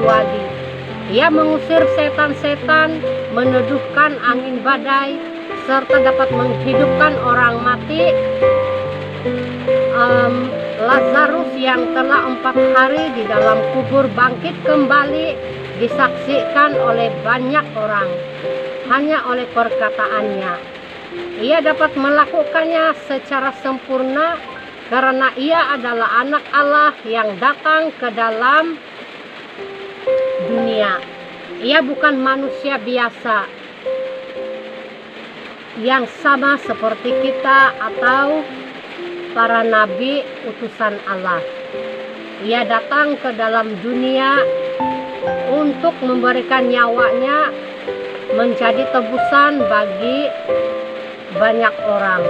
terkecuali. Ia mengusir setan-setan, meneduhkan angin badai, serta dapat menghidupkan orang mati. Lazarus yang telah 4 hari di dalam kubur bangkit kembali, disaksikan oleh banyak orang hanya oleh perkataannya. Ia dapat melakukannya secara sempurna karena ia adalah anak Allah yang datang ke dalam dunia. Ia bukan manusia biasa yang sama seperti kita atau para nabi utusan Allah. Ia datang ke dalam dunia untuk memberikan nyawanya menjadi tebusan bagi banyak orang.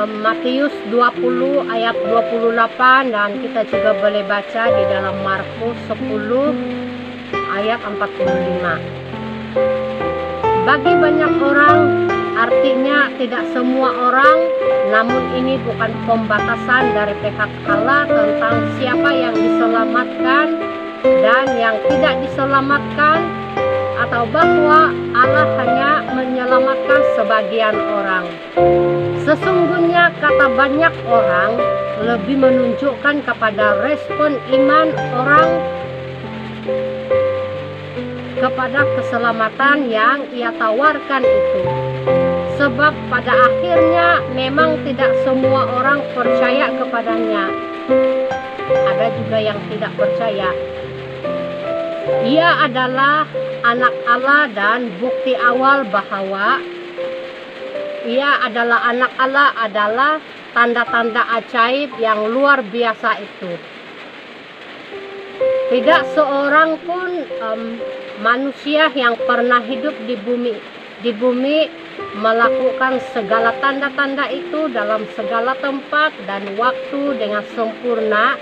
Matius 20 ayat 28, dan kita juga boleh baca di dalam Markus 10 ayat 45. Bagi banyak orang, artinya tidak semua orang, namun ini bukan pembatasan dari pihak Allah tentang siapa yang diselamatkan dan yang tidak diselamatkan, atau bahwa Allah hanya menyelamatkan sebagian orang. Sesungguhnya kata banyak orang lebih menunjukkan kepada respon iman orang kepada keselamatan yang ia tawarkan itu. Sebab pada akhirnya memang tidak semua orang percaya kepadanya. Ada juga yang tidak percaya. Ia adalah anak Allah, dan bukti awal bahwa ia adalah anak Allah adalah tanda-tanda ajaib yang luar biasa itu. Tidak seorang pun manusia yang pernah hidup di bumi melakukan segala tanda-tanda itu dalam segala tempat dan waktu dengan sempurna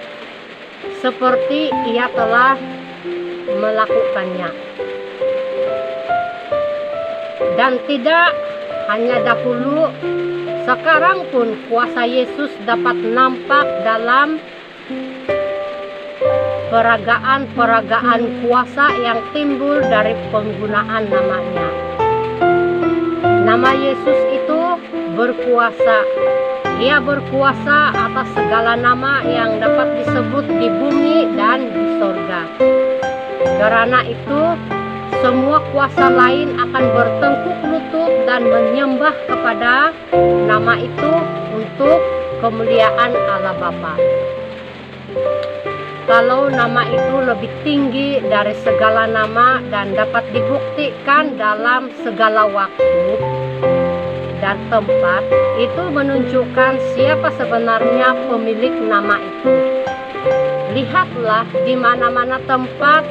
seperti ia telah melakukannya. Dan tidak hanya dahulu, sekarang pun kuasa Yesus dapat nampak dalam peragaan kuasa yang timbul dari penggunaan namanya. Nama Yesus itu berkuasa. Ia berkuasa atas segala nama yang dapat disebut di bumi dan di sorga. Karena itu, semua kuasa lain akan bertengkuk lutut dan menyembah kepada nama itu untuk kemuliaan Allah Bapa. Kalau nama itu lebih tinggi dari segala nama dan dapat dibuktikan dalam segala waktu dan tempat, itu menunjukkan siapa sebenarnya pemilik nama itu. Lihatlah di mana-mana tempat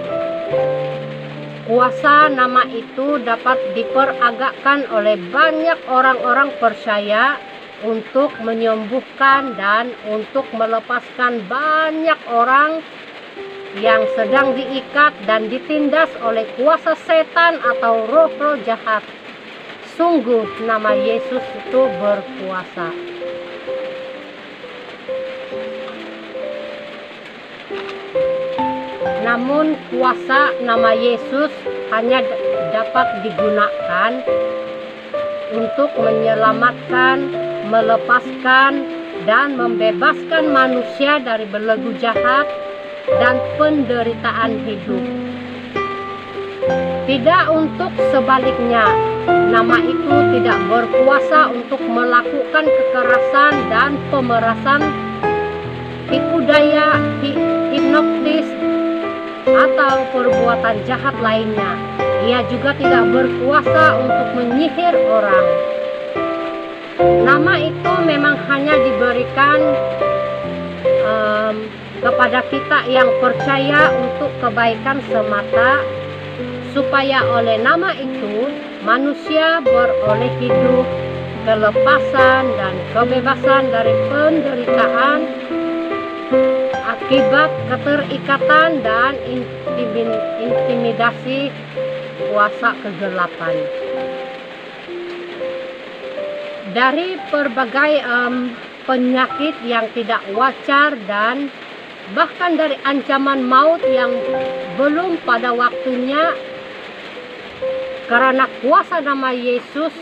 kuasa nama itu dapat diperagakan oleh banyak orang-orang percaya untuk menyembuhkan dan untuk melepaskan banyak orang yang sedang diikat dan ditindas oleh kuasa setan atau roh-roh jahat. Sungguh nama Yesus itu berkuasa. Namun kuasa nama Yesus hanya dapat digunakan untuk menyelamatkan, melepaskan, dan membebaskan manusia dari belenggu jahat dan penderitaan hidup. Tidak untuk sebaliknya, nama itu tidak berkuasa untuk melakukan kekerasan dan pemerasan, tipu daya, hipnotis, atau perbuatan jahat lainnya. Ia juga tidak berkuasa untuk menyihir orang. Nama itu memang hanya diberikan kepada kita yang percaya untuk kebaikan semata, supaya oleh nama itu manusia beroleh hidup, kelepasan, dan kebebasan dari penderitaan akibat keterikatan dan intimidasi kuasa kegelapan. Dari berbagai penyakit yang tidak wajar dan bahkan dari ancaman maut yang belum pada waktunya, karena kuasa nama Yesus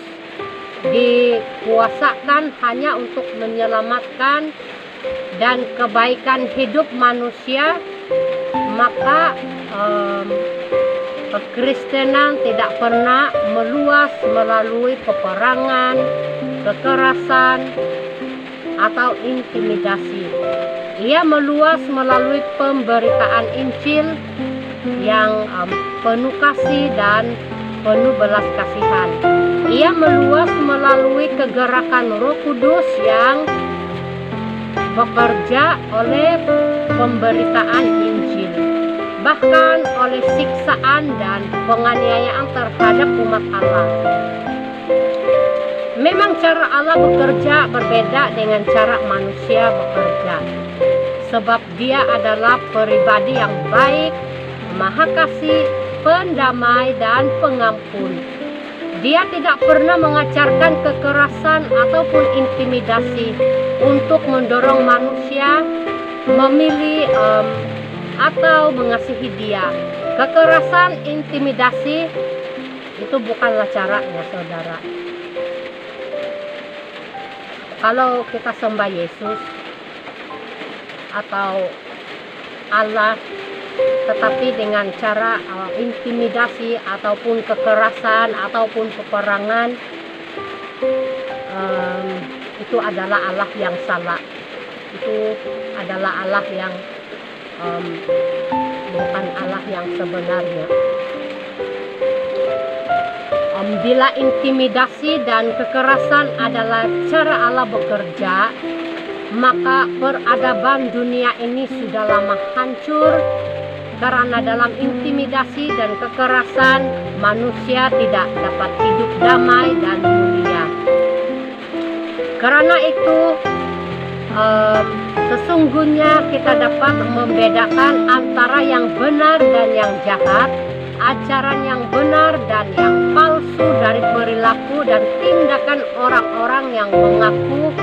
dikuasakan hanya untuk menyelamatkan dan kebaikan hidup manusia, maka kekristenan tidak pernah meluas melalui peperangan, kekerasan, atau intimidasi. Ia meluas melalui pemberitaan Injil yang penuh kasih dan penuh belas kasihan. Ia meluas melalui kegerakan Roh Kudus yang bekerja oleh pemberitaan Injil, bahkan oleh siksaan dan penganiayaan terhadap umat Allah. Memang cara Allah bekerja berbeda dengan cara manusia bekerja, sebab Dia adalah pribadi yang baik, maha kasih, pendamai, dan pengampun. Dia tidak pernah mengajarkan kekerasan ataupun intimidasi untuk mendorong manusia memilih atau mengasihi Dia. Kekerasan, intimidasi itu bukanlah caranya, saudara. Kalau kita sembah Yesus atau Allah, tetapi dengan cara intimidasi ataupun kekerasan ataupun peperangan, itu adalah Allah yang salah. Itu adalah Allah yang bukan Allah yang sebenarnya. Bila intimidasi dan kekerasan adalah cara Allah bekerja, maka peradaban dunia ini sudah lama hancur, karena dalam intimidasi dan kekerasan manusia tidak dapat hidup damai dan mulia. Karena itu sesungguhnya kita dapat membedakan antara yang benar dan yang jahat, ajaran yang benar dan yang palsu dari perilaku dan tindakan orang-orang yang mengaku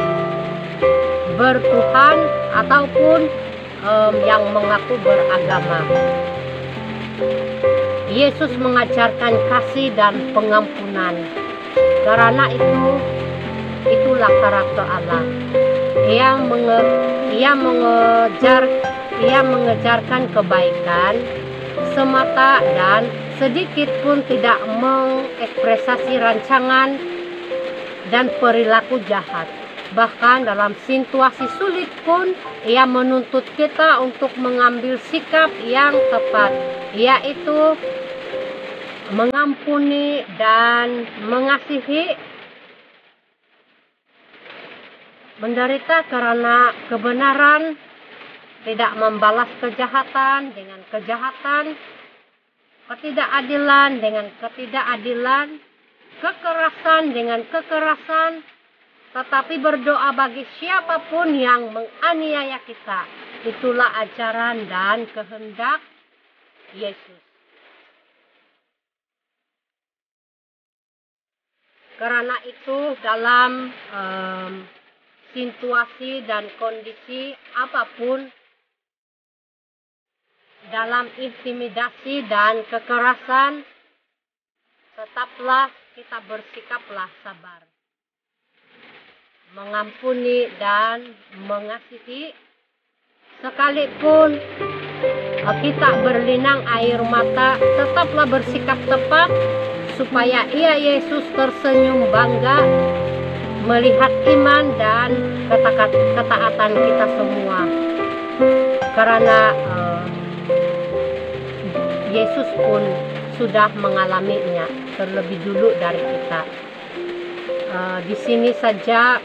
bertuhan ataupun yang mengaku beragama. Yesus mengajarkan kasih dan pengampunan. Karena itulah karakter Allah. Ia mengejarkan kebaikan semata dan sedikit pun tidak mengekspresi rancangan dan perilaku jahat. Bahkan dalam situasi sulit pun Ia menuntut kita untuk mengambil sikap yang tepat, yaitu mengampuni dan mengasihi, menderita karena kebenaran, tidak membalas kejahatan dengan kejahatan, ketidakadilan dengan ketidakadilan, kekerasan dengan kekerasan, tetapi berdoa bagi siapapun yang menganiaya kita. Itulah ajaran dan kehendak Yesus. Karena itu dalam situasi dan kondisi apapun, dalam intimidasi dan kekerasan, tetaplah kita bersikaplah sabar, mengampuni dan mengasihi, sekalipun kita berlinang air mata, tetaplah bersikap tepat supaya Ia Yesus tersenyum bangga melihat iman dan ketaatan kita semua. Karena Yesus pun sudah mengalaminya terlebih dulu dari kita. Di sini saja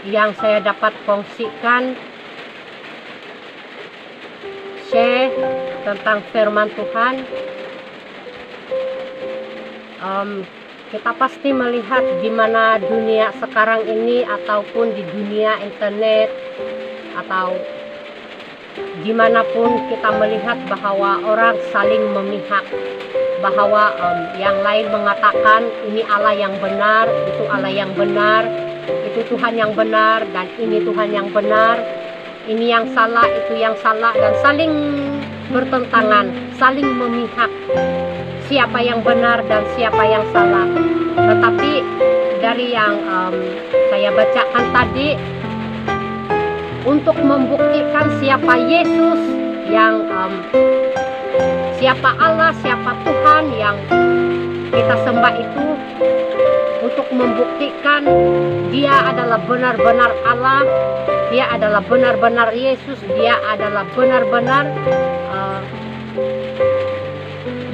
yang saya dapat kongsikan, share tentang firman Tuhan. Kita pasti melihat di mana dunia sekarang ini, ataupun di dunia internet, atau dimanapun kita melihat bahwa orang saling memihak, bahwa yang lain mengatakan ini Allah yang benar, itu Allah yang benar, itu Tuhan yang benar, dan ini Tuhan yang benar. ini yang salah, itu yang salah, dan saling bertentangan, saling memihak siapa yang benar dan siapa yang salah. Tetapi dari yang saya bacakan tadi, untuk membuktikan siapa Yesus, yang siapa Allah, siapa Tuhan yang kita sembah itu, untuk membuktikan Dia adalah benar-benar Allah, Dia adalah benar-benar Yesus, Dia adalah benar-benar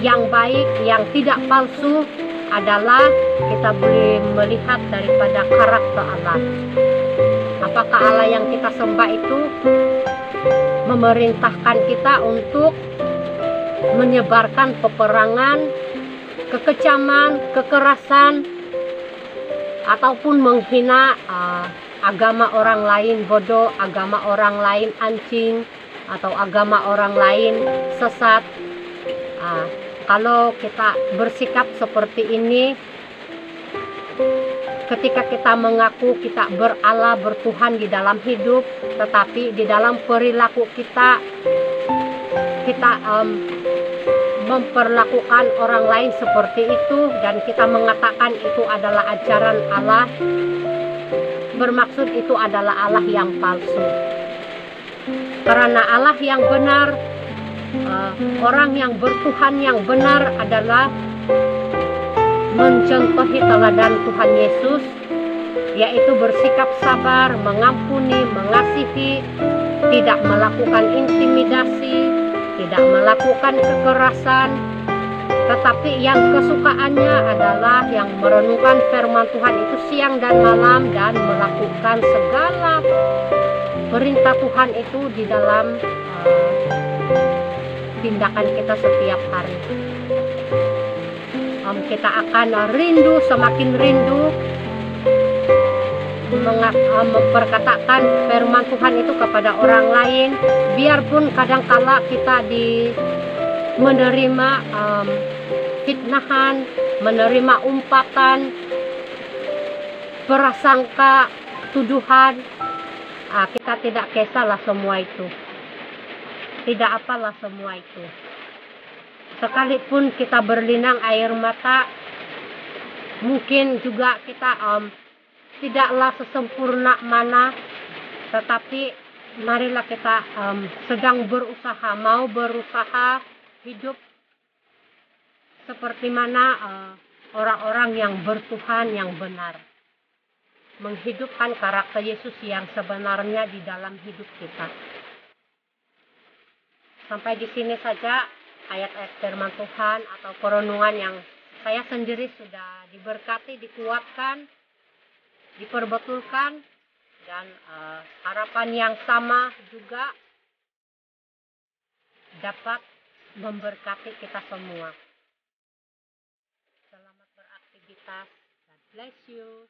yang baik, yang tidak palsu, adalah kita boleh melihat daripada karakter Allah. Apakah Allah yang kita sembah itu memerintahkan kita untuk menyebarkan peperangan, kekejaman, kekerasan, ataupun menghina agama orang lain bodoh, agama orang lain anjing, atau agama orang lain sesat. Kalau kita bersikap seperti ini, ketika kita mengaku kita berala, bertuhan di dalam hidup, tetapi di dalam perilaku kita memperlakukan orang lain seperti itu, dan kita mengatakan itu adalah ajaran Allah, bermaksud itu adalah Allah yang palsu. Karena Allah yang benar, orang yang bertuhan yang benar adalah mencontohi teladan Tuhan Yesus, yaitu bersikap sabar, mengampuni, mengasihi, tidak melakukan intimidasi, tidak melakukan kekerasan, tetapi yang kesukaannya adalah yang merenungkan firman Tuhan itu siang dan malam, dan melakukan segala perintah Tuhan itu di dalam tindakan kita setiap hari. Kita akan rindu, semakin rindu memperkatakan firman Tuhan itu kepada orang lain, biarpun kadangkala kita menerima fitnahan, menerima umpatan, prasangka, tuduhan. Kita tidak kisahlah semua itu, tidak apalah semua itu. Sekalipun kita berlinang air mata, mungkin juga kita tidaklah sesempurna mana, tetapi marilah kita sedang berusaha, mau berusaha hidup seperti mana orang-orang yang bertuhan yang benar, menghidupkan karakter Yesus yang sebenarnya di dalam hidup kita. Sampai di sini saja ayat-ayat firman Tuhan atau perenungan yang saya sendiri sudah diberkati, dikuatkan, diperbetulkan, dan harapan yang sama juga dapat memberkati kita semua. Selamat beraktivitas. God bless you.